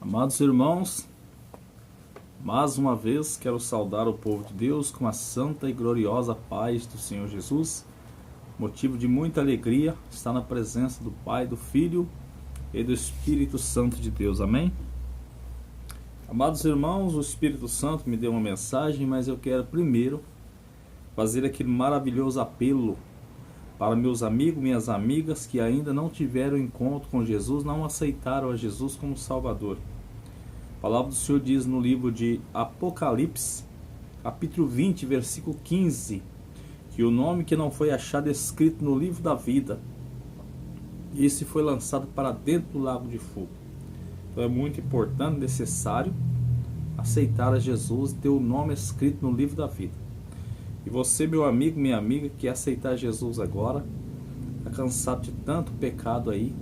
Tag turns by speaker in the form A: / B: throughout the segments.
A: Amados irmãos, mais uma vez quero saudar o povo de Deus com a santa e gloriosa paz do Senhor Jesus. Motivo de muita alegria estar na presença do Pai, do Filho e do Espírito Santo de Deus. Amém? Amados irmãos, o Espírito Santo me deu uma mensagem, mas eu quero primeiro fazer aquele maravilhoso apelo para meus amigos, minhas amigas que ainda não tiveram encontro com Jesus, não aceitaram a Jesus como Salvador. A palavra do Senhor diz no livro de Apocalipse, capítulo 20, versículo 15, que o nome que não foi achado escrito no livro da vida, esse foi lançado para dentro do lago de fogo. Então é muito importante, necessário aceitar a Jesus e ter o nome escrito no livro da vida. E você, meu amigo, minha amiga, que quer aceitar Jesus agora, está cansado de tanto pecado aí,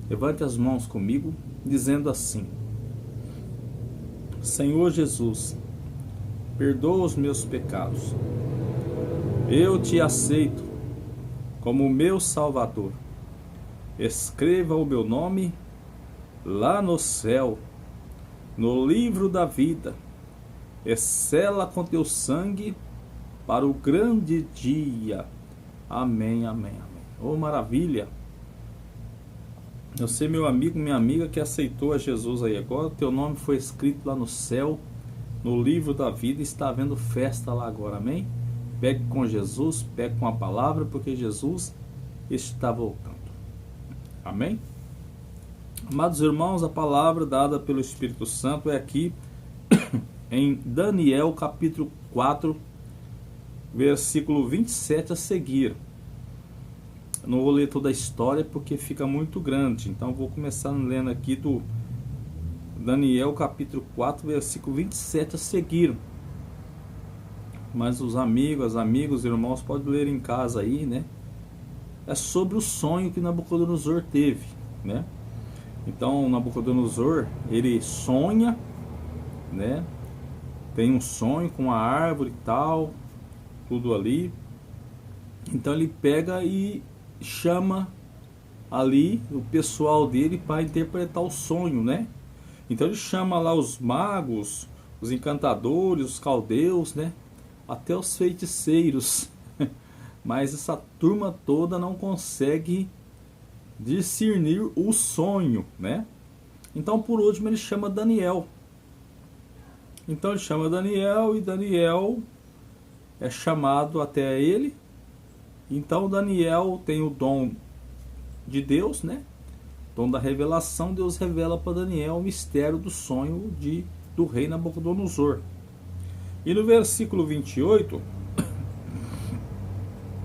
A: levante as mãos comigo, dizendo assim: Senhor Jesus, perdoa os meus pecados. Eu te aceito como meu Salvador. Escreva o meu nome lá no céu, no livro da vida, e sela com teu sangue para o grande dia. Amém, amém, amém. Oh, maravilha! Você, meu amigo, minha amiga, que aceitou a Jesus aí agora, teu nome foi escrito lá no céu, no livro da vida, e está havendo festa lá agora, amém? Pegue com Jesus, pegue com a palavra, porque Jesus está voltando. Amém? Amados irmãos, a palavra dada pelo Espírito Santo é aqui em Daniel capítulo 4, versículo 27 a seguir. Não vou ler toda a história porque fica muito grande, então vou começar lendo aqui do Daniel capítulo 4, versículo 27 a seguir. Mas os amigos, os irmãos podem ler em casa aí, né? É sobre o sonho que Nabucodonosor teve, né? Então Nabucodonosor, ele sonha, né? Tem um sonho com a árvore e tal, tudo ali. Então ele pega e chama ali o pessoal dele para interpretar o sonho, né? Então ele chama lá os magos, os encantadores, os caldeus, né? Até os feiticeiros. Mas essa turma toda não consegue discernir o sonho, né? Então por último ele chama Daniel. Então ele chama Daniel e Daniel é chamado até ele. Então Daniel tem o dom de Deus, né? Dom da revelação. Deus revela para Daniel o mistério do sonho do rei Nabucodonosor. E no versículo 28,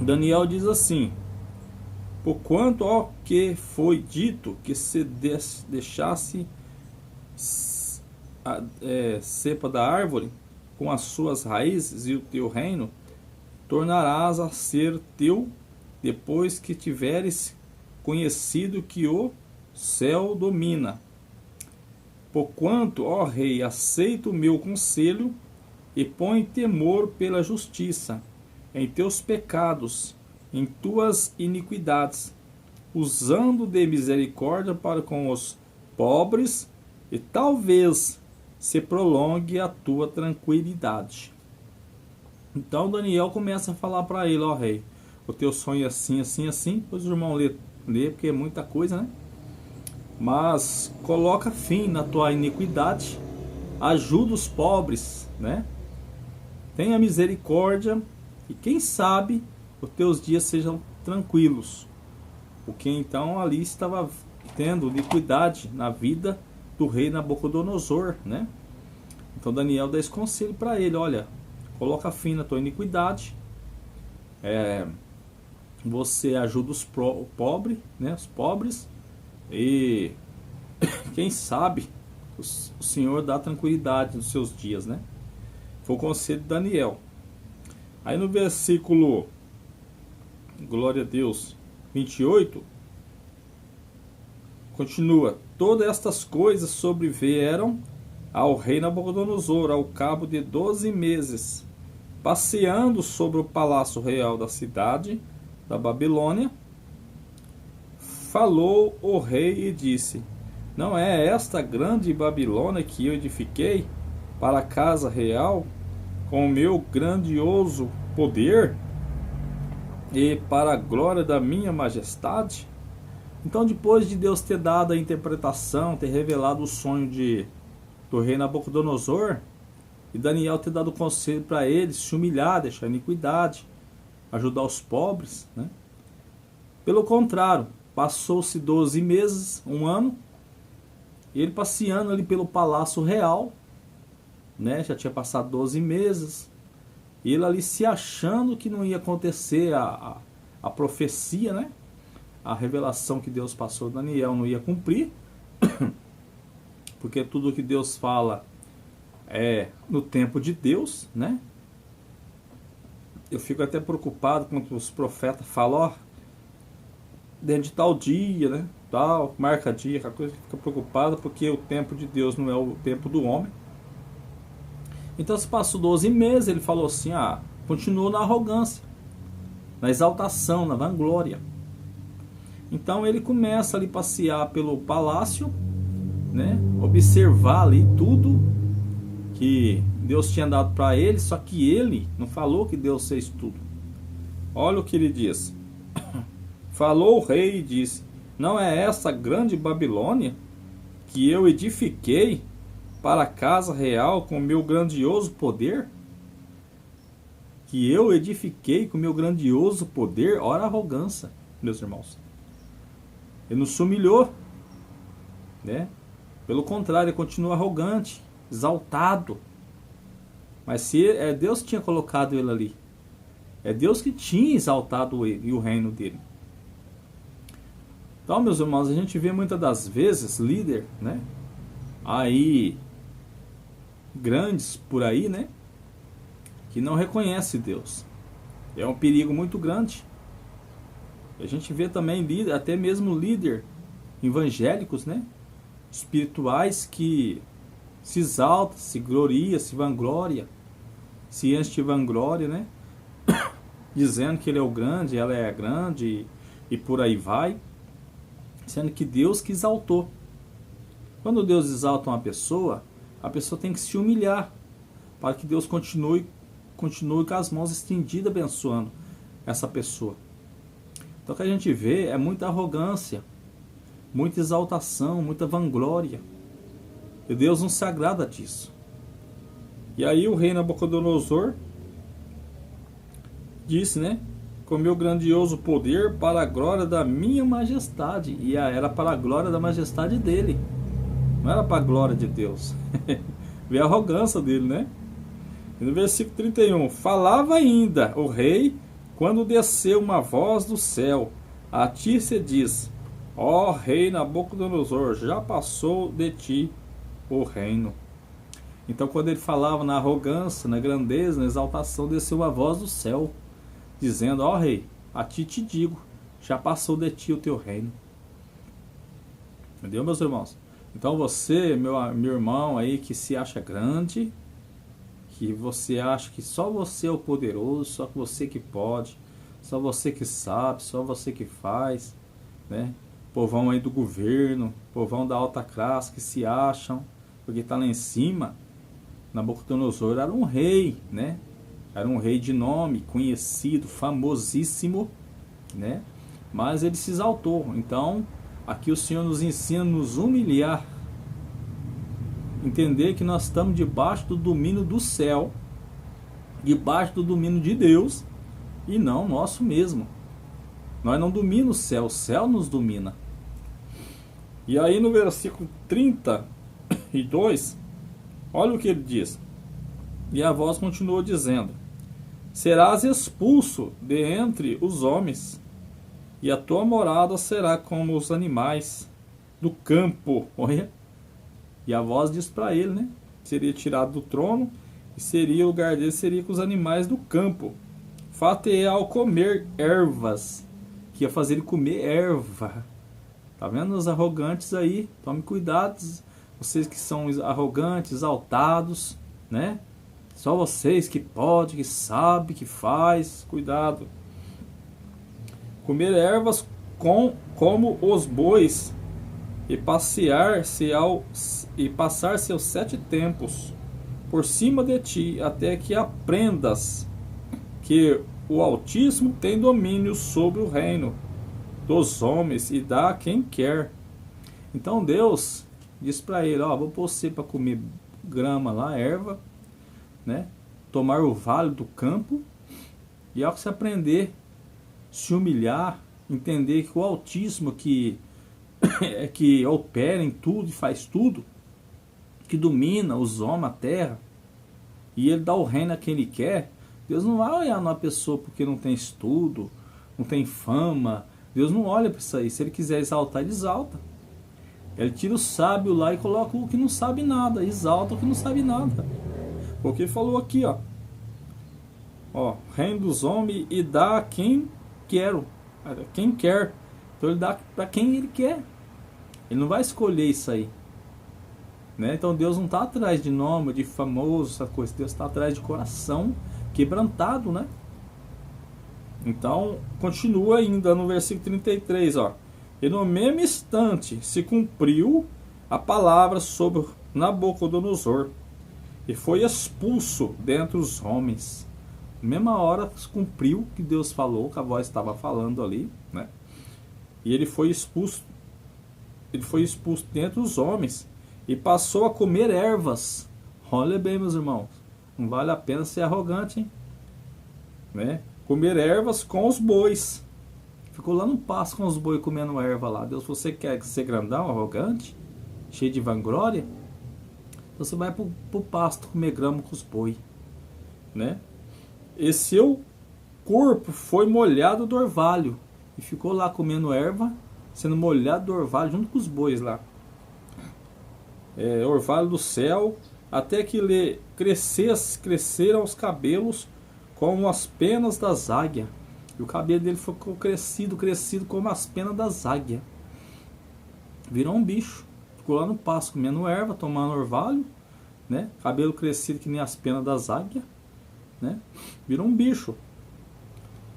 A: Daniel diz assim: porquanto ao que foi dito que se deixasse cepa da árvore com as suas raízes, e o teu reino tornarás a ser teu depois que tiveres conhecido que o céu domina. Porquanto, ó rei, aceita o meu conselho e põe temor pela justiça em teus pecados, em tuas iniquidades, usando de misericórdia para com os pobres, e talvez se prolongue a tua tranquilidade. Então Daniel começa a falar para ele: ó rei, o teu sonho é assim, assim, assim. Depois o irmão lê porque é muita coisa, né? Mas coloca fim na tua iniquidade, ajuda os pobres, né? Tenha misericórdia, e quem sabe os teus dias sejam tranquilos. Porque então ali estava tendo iniquidade na vida do rei Nabucodonosor, né? Então Daniel dá esse conselho para ele: olha, coloca fim na tua iniquidade, você ajuda os pobres, né? Os pobres, e quem sabe o Senhor dá tranquilidade nos seus dias, né? Foi o conselho de Daniel. Aí no versículo, glória a Deus, 28, continua: todas estas coisas sobrevieram ao rei Nabucodonosor ao cabo de 12 meses, passeando sobre o palácio real da cidade da Babilônia. Falou o rei e disse: Não é esta grande Babilônia que eu edifiquei para a casa real com o meu grandioso poder e para a glória da minha majestade? Então, depois de Deus ter dado a interpretação, ter revelado o sonho do rei Nabucodonosor, e Daniel ter dado conselho para ele se humilhar, deixar a iniquidade, ajudar os pobres, né? Pelo contrário, passou-se 12 meses, um ano, ele passeando ali pelo palácio real, né? Já tinha passado 12 meses, ele ali se achando que não ia acontecer a profecia, né? A revelação que Deus passou a Daniel não ia cumprir, porque tudo que Deus fala é no tempo de Deus, né? Eu fico até preocupado quando os profetas falam, ó, dentro de tal dia, né? Tal, marca dia, aquela coisa, fica preocupado porque o tempo de Deus não é o tempo do homem. Então se passou 12 meses, ele falou assim, continuou na arrogância, na exaltação, na vanglória. Então ele começa ali a passear pelo palácio, né? Observar ali tudo que Deus tinha dado para ele, só que ele não falou que Deus fez tudo. Olha o que ele diz. Falou o rei e disse: não é essa grande Babilônia que eu edifiquei para a casa real com meu grandioso poder? Que eu edifiquei com meu grandioso poder? Ora a arrogância, meus irmãos. Ele não se humilhou, né? Pelo contrário, ele continua arrogante, exaltado. Mas se é Deus que tinha colocado ele ali, é Deus que tinha exaltado ele e o reino dele. Então, meus irmãos, a gente vê muitas das vezes líder, né? Aí grandes por aí, né? Que não reconhece Deus. É um perigo muito grande. A gente vê também líder, até mesmo líder evangélicos, né? Espirituais que se exalta, se gloria, se vangloria, se enche de vanglória, né? Dizendo que ele é o grande, ela é a grande e por aí vai, sendo que Deus que exaltou. Quando Deus exalta uma pessoa, a pessoa tem que se humilhar para que Deus continue com as mãos estendidas abençoando essa pessoa. Então o que a gente vê é muita arrogância, muita exaltação, muita vanglória. E Deus não se agrada disso. E aí o rei Nabucodonosor disse, né? Com meu grandioso poder para a glória da minha majestade. E era para a glória da majestade dele. Não era para a glória de Deus. Vê a arrogância dele, né? E no versículo 31. Falava ainda o rei quando desceu uma voz do céu. A ti se diz: ó rei Nabucodonosor, já passou de ti o reino. Então quando ele falava na arrogância, na grandeza, na exaltação, desceu a voz do céu, dizendo: ó rei, a ti te digo, já passou de ti o teu reino. Entendeu, meus irmãos? Então você, meu irmão aí que se acha grande, que você acha que só você é o poderoso, só você que pode, só você que sabe, só você que faz, né? Povão aí do governo, povão da alta classe que se acham, porque está lá em cima. Nabucodonosor era um rei, né? Era um rei de nome, conhecido, famosíssimo, né? Mas ele se exaltou. Então, aqui o Senhor nos ensina a nos humilhar, entender que nós estamos debaixo do domínio do céu, debaixo do domínio de Deus, e não nosso mesmo. Nós não dominamos o céu nos domina. E aí no versículo 32, olha o que ele diz. E a voz continuou dizendo: serás expulso de entre os homens, e a tua morada será como os animais do campo. Olha. E a voz diz para ele, né? Seria tirado do trono, e seria o lugar dele seria com os animais do campo. Fato-é ao comer ervas, que ia fazer ele comer erva. Tá vendo os arrogantes aí? Tome cuidado, vocês que são arrogantes, exaltados, né? Só vocês que podem, que sabem, que faz, cuidado. Comer ervas como os bois, e passar-se aos 7 tempos por cima de ti, até que aprendas que o Altíssimo tem domínio sobre o reino dos homens e dá a quem quer. Então Deus diz para ele: ó, vou pôr você para comer grama lá, erva, né? Tomar o vale do campo, e ao que você aprender, se humilhar, entender que o Altíssimo que é que opera em tudo e faz tudo, que domina os homens, a terra, e ele dá o reino a quem ele quer. Deus não vai olhar numa pessoa porque não tem estudo, não tem fama. Deus não olha para isso aí. Se ele quiser exaltar, ele exalta. Ele tira o sábio lá e coloca o que não sabe nada, exalta o que não sabe nada. Porque ele falou aqui, ó, reino dos homens, e dá a quem quero, quem quer. Então ele dá para quem ele quer. Ele não vai escolher isso aí, né? Então Deus não está atrás de nome, de famoso, essa coisa. Deus está atrás de coração quebrantado, né? Então continua ainda no versículo 33, ó. E no mesmo instante se cumpriu a palavra sobre Nabucodonosor, e foi expulso dentre os homens. Na mesma hora se cumpriu o que Deus falou, que a voz estava falando ali, né? E ele foi expulso dentre os homens, e passou a comer ervas. Olha bem, meus irmãos, não vale a pena ser arrogante, hein? Né? Comer ervas com os bois. Ficou lá no pasto com os bois comendo erva lá. Deus, você quer ser grandão, arrogante, cheio de vanglória? Você vai pro pasto comer grama com os bois, né? E seu corpo foi molhado do orvalho, e ficou lá comendo erva, sendo molhado do orvalho junto com os bois lá. Orvalho do céu, até que lhe cresceram os cabelos como as penas das águias. E o cabelo dele ficou crescido como as penas das águias. Virou um bicho. Ficou lá no pasto comendo erva, tomando orvalho, né? Cabelo crescido que nem as penas das águias, né? Virou um bicho.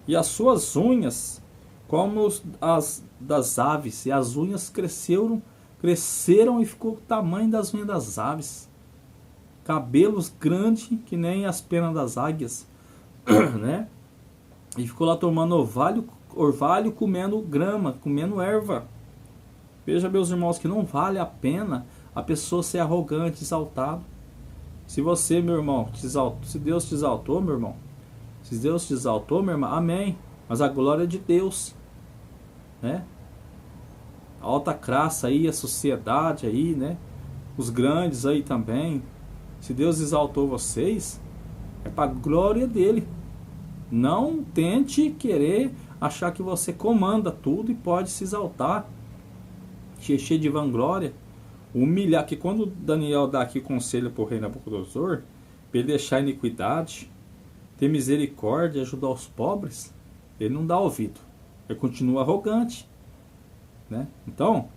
A: E as suas unhas como as das aves. E as unhas cresceram e ficou o tamanho das unhas das aves. Cabelos grandes que nem as penas das águias, né? E ficou lá tomando orvalho, comendo grama, comendo erva. Veja, meus irmãos, que não vale a pena a pessoa ser arrogante, exaltado. Se você, meu irmão, se Deus te exaltou, meu irmão, se Deus te exaltou, meu irmão, amém. Mas a glória é de Deus, né? A alta classe aí, a sociedade aí, né? Os grandes aí também. Se Deus exaltou vocês, é para a glória dele. Não tente querer achar que você comanda tudo e pode se exaltar, cheio de vanglória, humilhar. Que quando Daniel dá aqui conselho para o rei Nabucodonosor, para ele deixar a iniquidade, ter misericórdia, ajudar os pobres, ele não dá ouvido, ele continua arrogante, né? Então,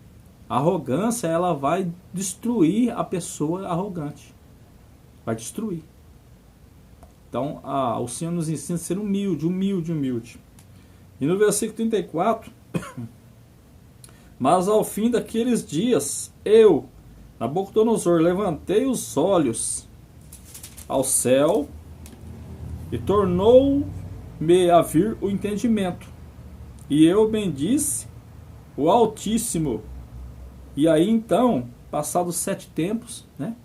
A: a arrogância, ela vai destruir a pessoa arrogante, vai destruir. Então, o Senhor nos ensina a ser humilde. E no versículo 34, mas ao fim daqueles dias, eu, Nabucodonosor, levantei os olhos ao céu, e tornou-me a vir o entendimento. E eu bendisse o Altíssimo. E aí então, passados 7 tempos, né,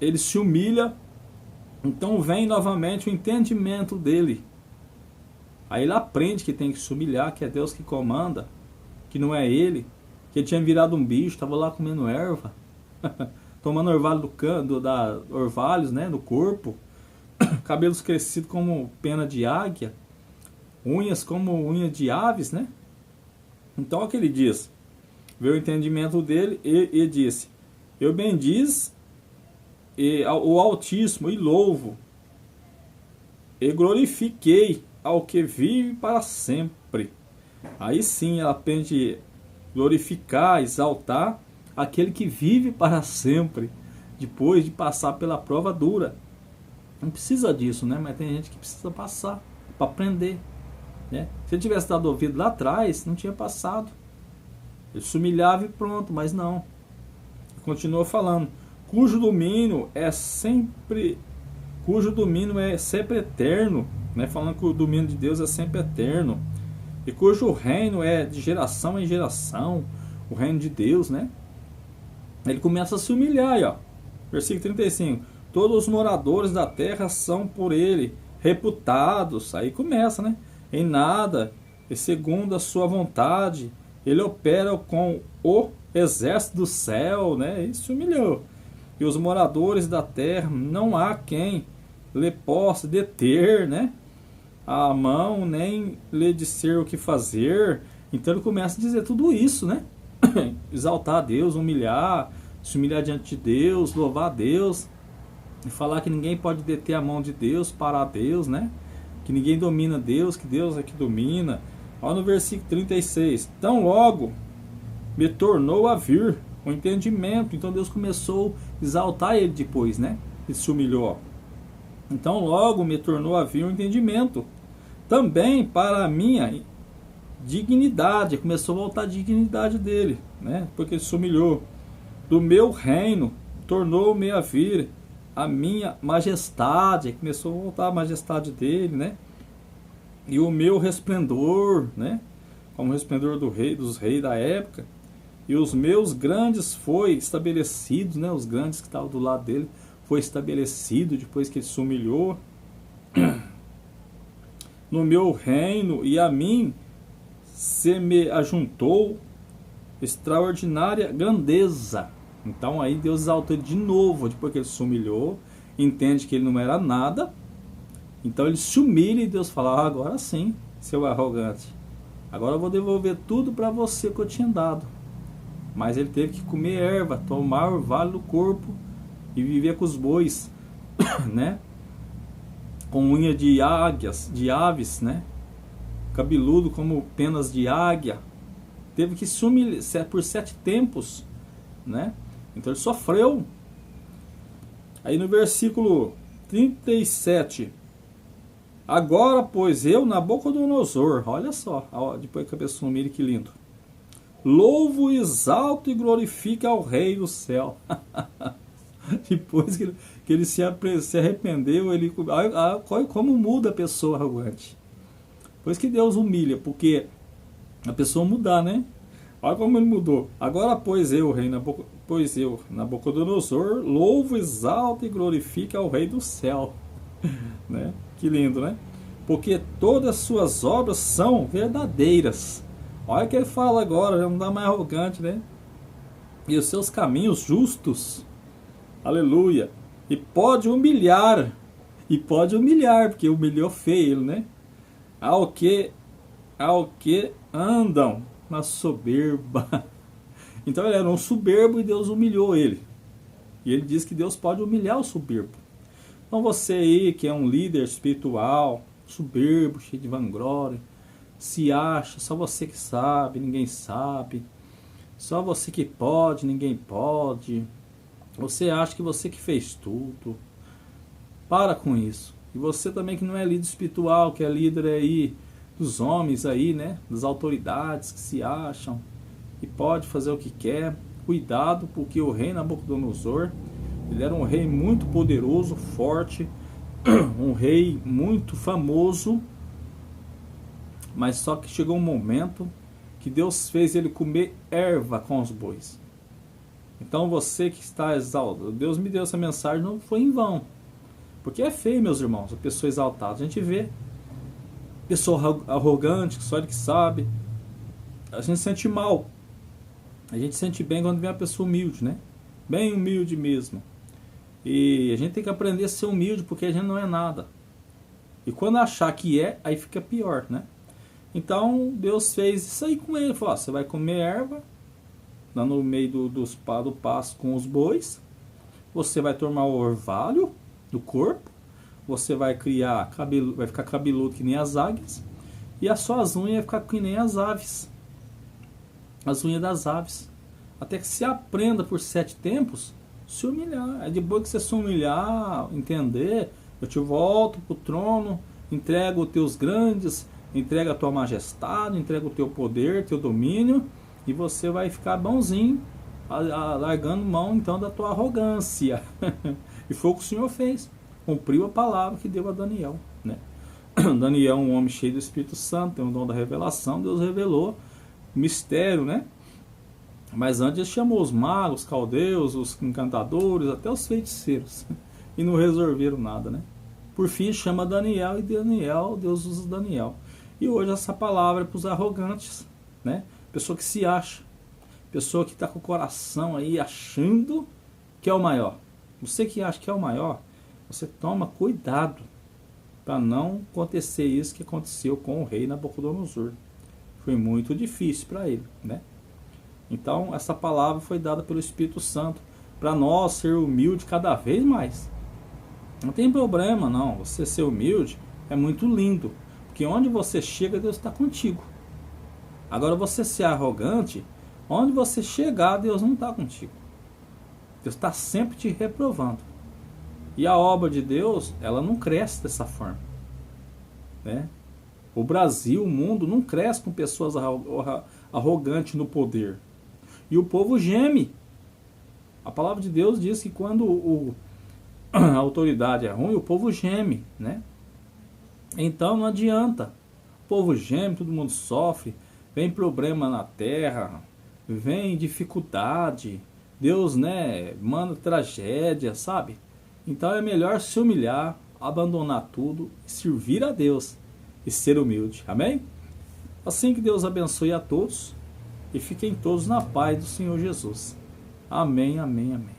A: ele se humilha. Então vem novamente o entendimento dele. Aí ele aprende que tem que se humilhar, que é Deus que comanda, que não é ele, que ele tinha virado um bicho, estava lá comendo erva, tomando orvalho orvalhos, né, no corpo, cabelos crescidos como pena de águia, unhas como unha de aves, né? Então o que ele diz? Veio o entendimento dele e disse: eu bendiz o Altíssimo e louvo e glorifiquei ao que vive para sempre. Aí sim ela aprende a glorificar, exaltar aquele que vive para sempre, depois de passar pela prova dura. Não precisa disso, né? Mas tem gente que precisa passar para aprender, né? Se ele tivesse dado ouvido lá atrás, não tinha passado. Ele se humilhava e pronto, mas não. Continua falando, cujo domínio é sempre eterno, né? Falando que o domínio de Deus é sempre eterno, e cujo reino é de geração em geração, o reino de Deus, né? Ele começa a se humilhar aí, ó. Versículo 35. Todos os moradores da terra são por ele reputados. Aí começa, né? Em nada, e segundo a sua vontade, ele opera com o exército do céu, né? E se humilhou. E os moradores da terra, não há quem lhe possa deter, né? A mão, nem lhe disser o que fazer. Então ele começa a dizer tudo isso, né? Exaltar a Deus, se humilhar diante de Deus, louvar a Deus, e falar que ninguém pode deter a mão de Deus, parar Deus, né? Que ninguém domina Deus, que Deus é que domina. Olha no versículo 36. Tão logo me tornou a vir o entendimento. Então Deus começou a exaltar ele depois, né? Ele se humilhou. Então logo me tornou a vir o entendimento. Também para a minha dignidade. Começou a voltar a dignidade dele, né? Porque ele se humilhou. Do meu reino tornou-me a vir a minha majestade. Começou a voltar a majestade dele, né? E o meu resplendor, né? Como o resplendor dos reis da época. E os meus grandes foi estabelecido, né? Os grandes que estavam do lado dele foi estabelecido depois que ele se humilhou. No meu reino, e a mim se me ajuntou extraordinária grandeza. Então aí Deus exaltou ele de novo, depois que ele se humilhou, entende que ele não era nada. Então ele se humilha e Deus fala, agora sim, seu arrogante, agora eu vou devolver tudo para você que eu tinha dado. Mas ele teve que comer erva, tomar orvalho do corpo e viver com os bois, né? Com unha de águias, de aves, né? Cabeludo como penas de águia. Teve que se humilhar por 7 tempos, né? Então ele sofreu. Aí no versículo 37. Agora, pois eu, Nabucodonosor, olha só, depois que a pessoa mira, que lindo. Louvo, exalto e glorifica ao Rei do céu. Depois que ele se arrependeu, como muda a pessoa arrogante. Pois que Deus humilha, porque a pessoa mudar, né? Olha como ele mudou. Agora, pois eu, Nabucodonosor, louvo, exalto e glorifica ao Rei do céu. Né? Que lindo, né? Porque todas as suas obras são verdadeiras. Olha o que ele fala agora, já não dá mais arrogante, né? E os seus caminhos justos. Aleluia. E pode humilhar, porque humilhou feio, né? Ao que andam na soberba. Então ele era um soberbo e Deus humilhou ele. E ele diz que Deus pode humilhar o soberbo. Então você aí que é um líder espiritual, soberbo, cheio de vanglória, se acha, só você que sabe, ninguém sabe, só você que pode, ninguém pode, você acha que você que fez tudo, para com isso. E você também que não é líder espiritual, que é líder aí dos homens aí, né, das autoridades que se acham e pode fazer o que quer, cuidado, porque o rei Nabucodonosor, ele era um rei muito poderoso, forte, um rei muito famoso, mas só que chegou um momento que Deus fez ele comer erva com os bois. Então você que está exaltado, Deus me deu essa mensagem, não foi em vão. Porque é feio, meus irmãos, a pessoa exaltada. A gente vê pessoa arrogante, que só ele que sabe. A gente sente mal. A gente sente bem quando vê uma pessoa humilde, né? Bem humilde mesmo. E a gente tem que aprender a ser humilde, porque a gente não é nada. E quando achar que é, aí fica pior, né? Então Deus fez isso aí com ele. Falou, você vai comer erva lá no meio do pasto com os bois. Você vai tomar o orvalho do corpo. Você vai criar cabelo, vai ficar cabeludo que nem as águias. E as suas unhas vai ficar que nem as aves. As unhas das aves. Até que se aprenda por 7 tempos se humilhar. Aí depois que você se humilhar, entender, eu te volto pro trono, entrego os teus grandes, entrega a tua majestade, entrega o teu poder, teu domínio, E você vai ficar bonzinho, largando mão então da tua arrogância. E foi o que o Senhor fez. Cumpriu a palavra que deu a Daniel, né? Daniel, um homem cheio do Espírito Santo, tem o dom da revelação. Deus revelou o mistério, né? Mas antes ele chamou os magos, os caldeus, os encantadores, até os feiticeiros. E não resolveram nada, né? Por fim chama Daniel, e Daniel, Deus usa Daniel. E hoje essa palavra é para os arrogantes, né? Pessoa que se acha, pessoa que está com o coração aí achando que é o maior. Você que acha que é o maior, você toma cuidado para não acontecer isso que aconteceu com o rei Nabucodonosor. Foi muito difícil para ele, né? Então essa palavra foi dada pelo Espírito Santo para nós ser humilde cada vez mais. Não tem problema não, você ser humilde é muito lindo, porque onde você chega Deus está contigo. Agora você ser arrogante, onde você chegar Deus não está contigo. Deus está sempre te reprovando. E a obra de Deus, ela não cresce dessa forma, né? O Brasil, o mundo não cresce com pessoas arrogantes no poder. E o povo geme. A palavra de Deus diz que quando a autoridade é ruim, o povo geme, né? Então não adianta. O povo geme, todo mundo sofre, vem problema na terra, vem dificuldade, Deus, né, manda tragédia, sabe? Então é melhor se humilhar, abandonar tudo, servir a Deus e ser humilde. Amém? Assim que Deus abençoe a todos e fiquem todos na paz do Senhor Jesus. Amém, amém, amém.